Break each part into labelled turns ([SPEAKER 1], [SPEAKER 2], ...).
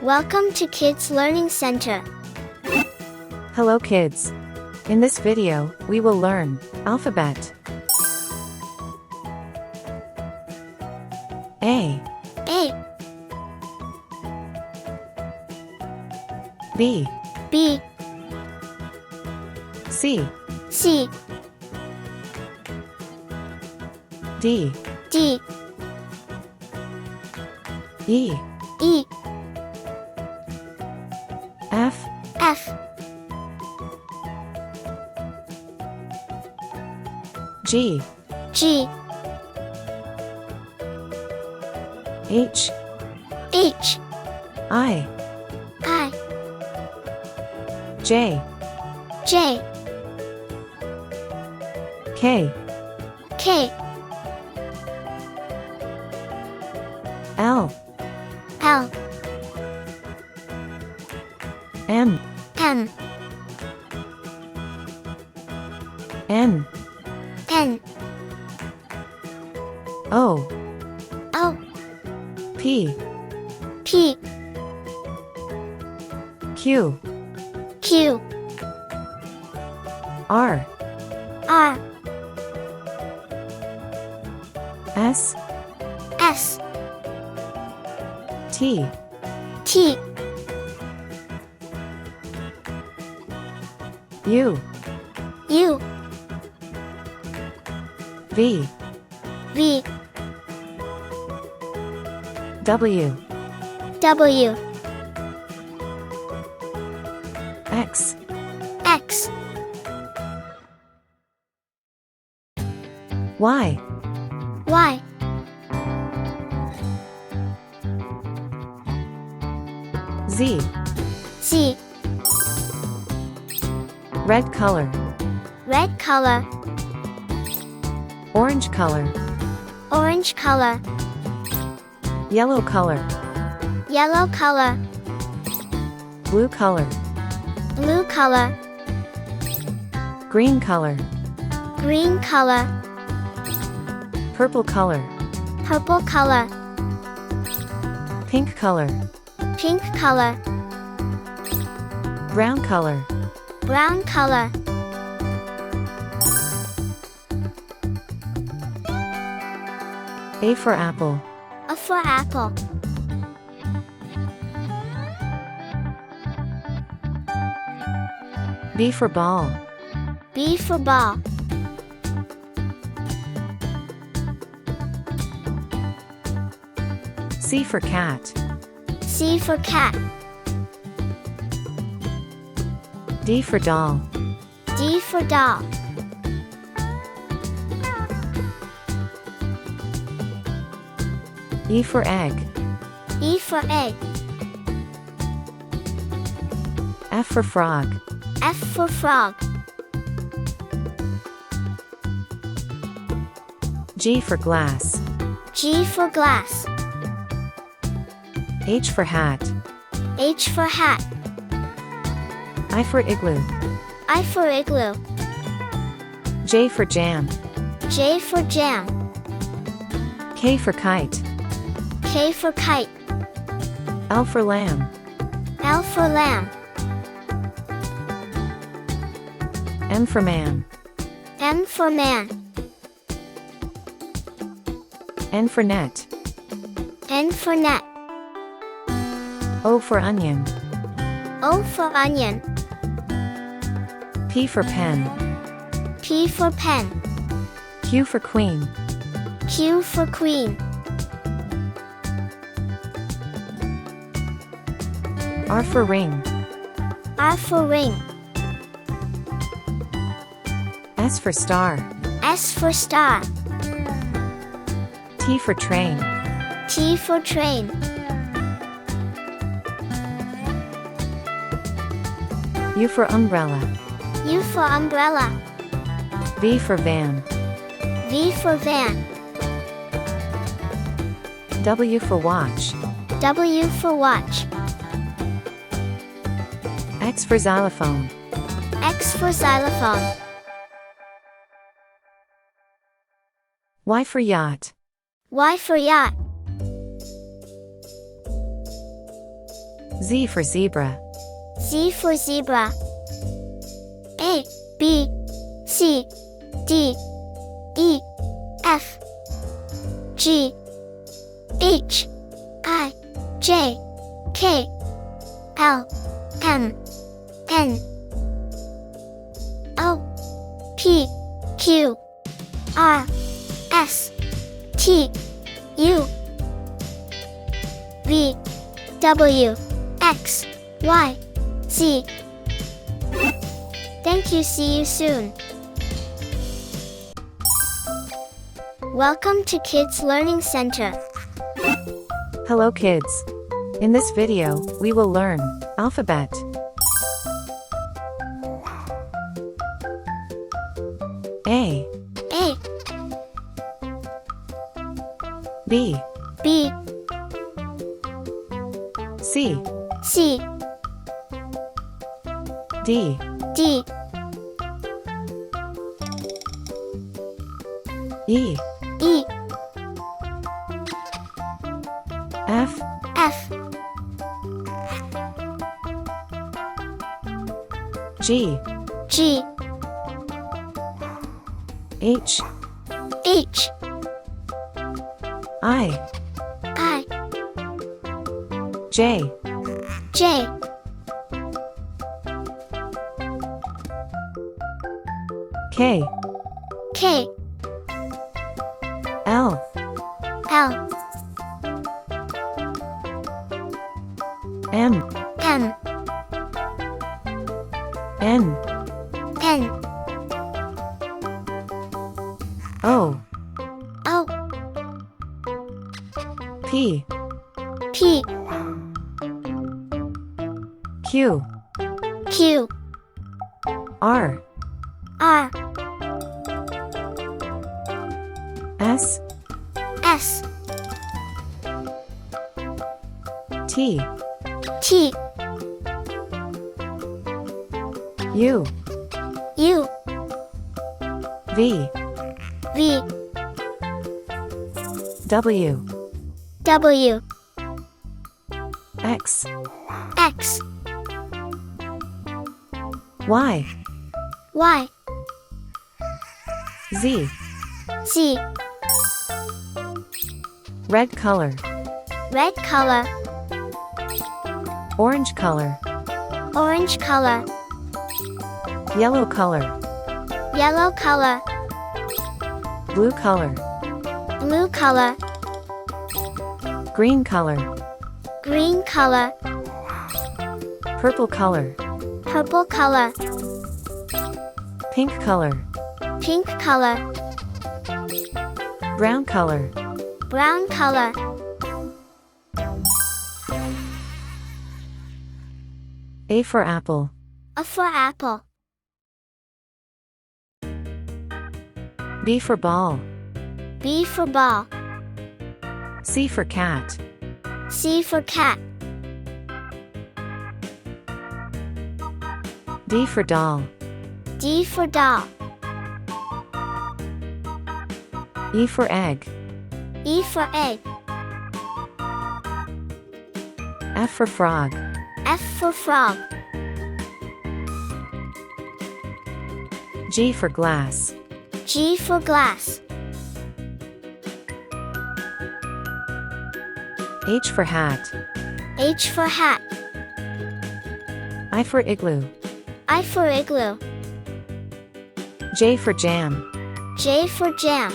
[SPEAKER 1] Welcome to Kids Learning Center.
[SPEAKER 2] Hello kids. In this video, we will learn alphabet. A, B,
[SPEAKER 1] B,
[SPEAKER 2] C,
[SPEAKER 1] C,
[SPEAKER 2] D,
[SPEAKER 1] D,
[SPEAKER 2] E,
[SPEAKER 1] E,
[SPEAKER 2] F,
[SPEAKER 1] F,
[SPEAKER 2] G,
[SPEAKER 1] G,
[SPEAKER 2] H,
[SPEAKER 1] H,
[SPEAKER 2] I,
[SPEAKER 1] I,
[SPEAKER 2] J,
[SPEAKER 1] J,
[SPEAKER 2] K,
[SPEAKER 1] K,
[SPEAKER 2] L,
[SPEAKER 1] L,
[SPEAKER 2] M,
[SPEAKER 1] M,
[SPEAKER 2] N,
[SPEAKER 1] N,
[SPEAKER 2] O,
[SPEAKER 1] O,
[SPEAKER 2] P,
[SPEAKER 1] P,
[SPEAKER 2] Q,
[SPEAKER 1] Q,
[SPEAKER 2] R,
[SPEAKER 1] R,
[SPEAKER 2] S,
[SPEAKER 1] S,
[SPEAKER 2] T,
[SPEAKER 1] T,
[SPEAKER 2] U,
[SPEAKER 1] U,
[SPEAKER 2] V,
[SPEAKER 1] V,
[SPEAKER 2] W,
[SPEAKER 1] W,
[SPEAKER 2] X,
[SPEAKER 1] X,
[SPEAKER 2] Y,
[SPEAKER 1] Y,
[SPEAKER 2] Z,
[SPEAKER 1] Z,
[SPEAKER 2] red color,
[SPEAKER 1] red color,
[SPEAKER 2] orange color,
[SPEAKER 1] orange color,
[SPEAKER 2] yellow color,
[SPEAKER 1] yellow color,
[SPEAKER 2] blue color,
[SPEAKER 1] blue color,
[SPEAKER 2] green color,
[SPEAKER 1] green color,
[SPEAKER 2] purple color,
[SPEAKER 1] purple color,
[SPEAKER 2] pink color,
[SPEAKER 1] pink color,
[SPEAKER 2] brown color,
[SPEAKER 1] brown color.
[SPEAKER 2] A for apple,
[SPEAKER 1] A for apple.
[SPEAKER 2] B for ball,
[SPEAKER 1] B for ball.
[SPEAKER 2] C for cat,
[SPEAKER 1] C for cat.
[SPEAKER 2] D for doll,
[SPEAKER 1] D for doll.
[SPEAKER 2] E for egg,
[SPEAKER 1] E for egg.
[SPEAKER 2] F for frog,
[SPEAKER 1] F for frog.
[SPEAKER 2] G for glass,
[SPEAKER 1] G for glass.
[SPEAKER 2] H for hat,
[SPEAKER 1] H for hat.
[SPEAKER 2] I for igloo,
[SPEAKER 1] I for igloo.
[SPEAKER 2] J for jam,
[SPEAKER 1] J for jam.
[SPEAKER 2] K for kite,
[SPEAKER 1] K for kite.
[SPEAKER 2] L for lamb,
[SPEAKER 1] L for lamb.
[SPEAKER 2] M for man,
[SPEAKER 1] M for man.
[SPEAKER 2] N for net,
[SPEAKER 1] N for net.
[SPEAKER 2] O for onion,
[SPEAKER 1] O for onion.
[SPEAKER 2] P for pen,
[SPEAKER 1] P for pen.
[SPEAKER 2] Q for queen,
[SPEAKER 1] Q for queen.
[SPEAKER 2] R for ring,
[SPEAKER 1] R for ring.
[SPEAKER 2] S for star,
[SPEAKER 1] S for star.
[SPEAKER 2] T for train,
[SPEAKER 1] T for train.
[SPEAKER 2] U for umbrella,
[SPEAKER 1] U for umbrella.
[SPEAKER 2] V for van,
[SPEAKER 1] V for van.
[SPEAKER 2] W for watch,
[SPEAKER 1] W for watch.
[SPEAKER 2] X for xylophone,
[SPEAKER 1] X for xylophone.
[SPEAKER 2] Y for yacht,
[SPEAKER 1] Y for yacht.
[SPEAKER 2] Z for zebra.
[SPEAKER 1] Z for zebra. A, B, C, D, E, F, G, H, I, J, K, L, M, N, O, P, Q, R, S, T, U, V, W, X, Y, Z. Thank you. See you soon. Welcome to Kids Learning Center.
[SPEAKER 2] Hello kids. In this video, we will learn alphabet. A, B,
[SPEAKER 1] B,
[SPEAKER 2] C,
[SPEAKER 1] C,
[SPEAKER 2] D,
[SPEAKER 1] D,
[SPEAKER 2] E,
[SPEAKER 1] E,
[SPEAKER 2] F,
[SPEAKER 1] F,
[SPEAKER 2] G,
[SPEAKER 1] G,
[SPEAKER 2] H,
[SPEAKER 1] H,
[SPEAKER 2] I, J,
[SPEAKER 1] J,
[SPEAKER 2] K,
[SPEAKER 1] K,
[SPEAKER 2] L,
[SPEAKER 1] L,
[SPEAKER 2] M,
[SPEAKER 1] M,
[SPEAKER 2] N,
[SPEAKER 1] N,
[SPEAKER 2] O,
[SPEAKER 1] O,
[SPEAKER 2] P,
[SPEAKER 1] P,
[SPEAKER 2] Q,
[SPEAKER 1] Q,
[SPEAKER 2] R,
[SPEAKER 1] R,
[SPEAKER 2] S,
[SPEAKER 1] S,
[SPEAKER 2] T,
[SPEAKER 1] T,
[SPEAKER 2] U,
[SPEAKER 1] U,
[SPEAKER 2] V,
[SPEAKER 1] V,
[SPEAKER 2] W,
[SPEAKER 1] W,
[SPEAKER 2] X,
[SPEAKER 1] X,
[SPEAKER 2] Y,
[SPEAKER 1] Y,
[SPEAKER 2] Z.
[SPEAKER 1] Z.
[SPEAKER 2] Red color,
[SPEAKER 1] Red color,
[SPEAKER 2] orange color,
[SPEAKER 1] orange color,
[SPEAKER 2] yellow color,
[SPEAKER 1] yellow color,
[SPEAKER 2] blue color,
[SPEAKER 1] blue color,
[SPEAKER 2] green color,
[SPEAKER 1] green color,
[SPEAKER 2] purple color,
[SPEAKER 1] purple color,
[SPEAKER 2] pink color,
[SPEAKER 1] pink color,
[SPEAKER 2] brown color.
[SPEAKER 1] brown color.
[SPEAKER 2] A for apple,
[SPEAKER 1] A for apple.
[SPEAKER 2] B for ball,
[SPEAKER 1] B for ball.
[SPEAKER 2] C for cat,
[SPEAKER 1] C for cat.
[SPEAKER 2] D for doll,
[SPEAKER 1] D for doll.
[SPEAKER 2] E for egg,
[SPEAKER 1] E for egg.
[SPEAKER 2] F for frog,
[SPEAKER 1] F for frog.
[SPEAKER 2] G for glass,
[SPEAKER 1] G for glass.
[SPEAKER 2] H for hat,
[SPEAKER 1] H for hat.
[SPEAKER 2] I for igloo,
[SPEAKER 1] I for igloo.
[SPEAKER 2] J for jam,
[SPEAKER 1] J for jam.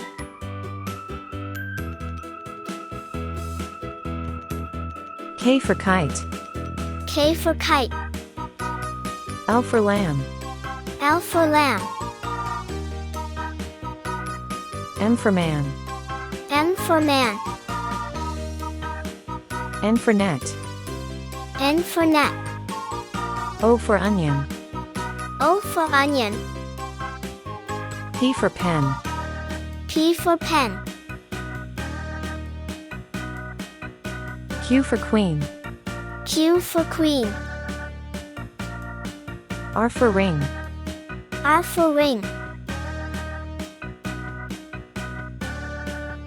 [SPEAKER 2] K for kite,
[SPEAKER 1] K for kite.
[SPEAKER 2] L for lamb,
[SPEAKER 1] L for lamb.
[SPEAKER 2] M for man,
[SPEAKER 1] M for man.
[SPEAKER 2] N for net,
[SPEAKER 1] N for net.
[SPEAKER 2] O for onion,
[SPEAKER 1] O for onion.
[SPEAKER 2] P for pen,
[SPEAKER 1] P for pen.
[SPEAKER 2] Q for queen,
[SPEAKER 1] Q for queen.
[SPEAKER 2] R for ring,
[SPEAKER 1] R for ring.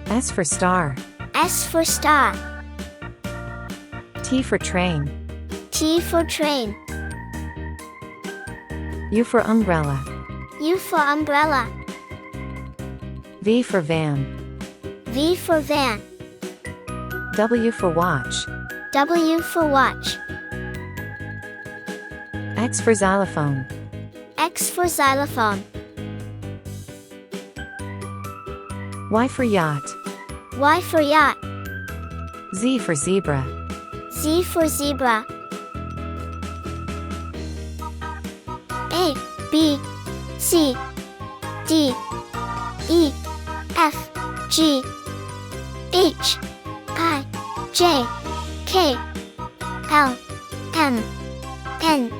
[SPEAKER 2] S for star,
[SPEAKER 1] S for star.
[SPEAKER 2] T for train,
[SPEAKER 1] T T for train.
[SPEAKER 2] U for umbrella.
[SPEAKER 1] U for umbrella.
[SPEAKER 2] V for van.
[SPEAKER 1] V for van.
[SPEAKER 2] W for watch.
[SPEAKER 1] W for watch.
[SPEAKER 2] X for xylophone.
[SPEAKER 1] X for xylophone.
[SPEAKER 2] Y for yacht.
[SPEAKER 1] Y for yacht.
[SPEAKER 2] Z for zebra.
[SPEAKER 1] Z for zebra. A, B, C, D, E, F, G, H, I, J, K, L, M, N,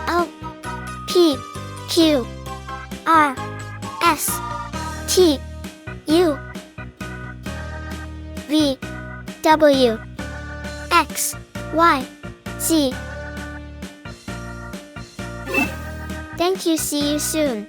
[SPEAKER 1] O, P, Q, R, S, T, U, V, W, X, Y, Z. Thank you. See you soon.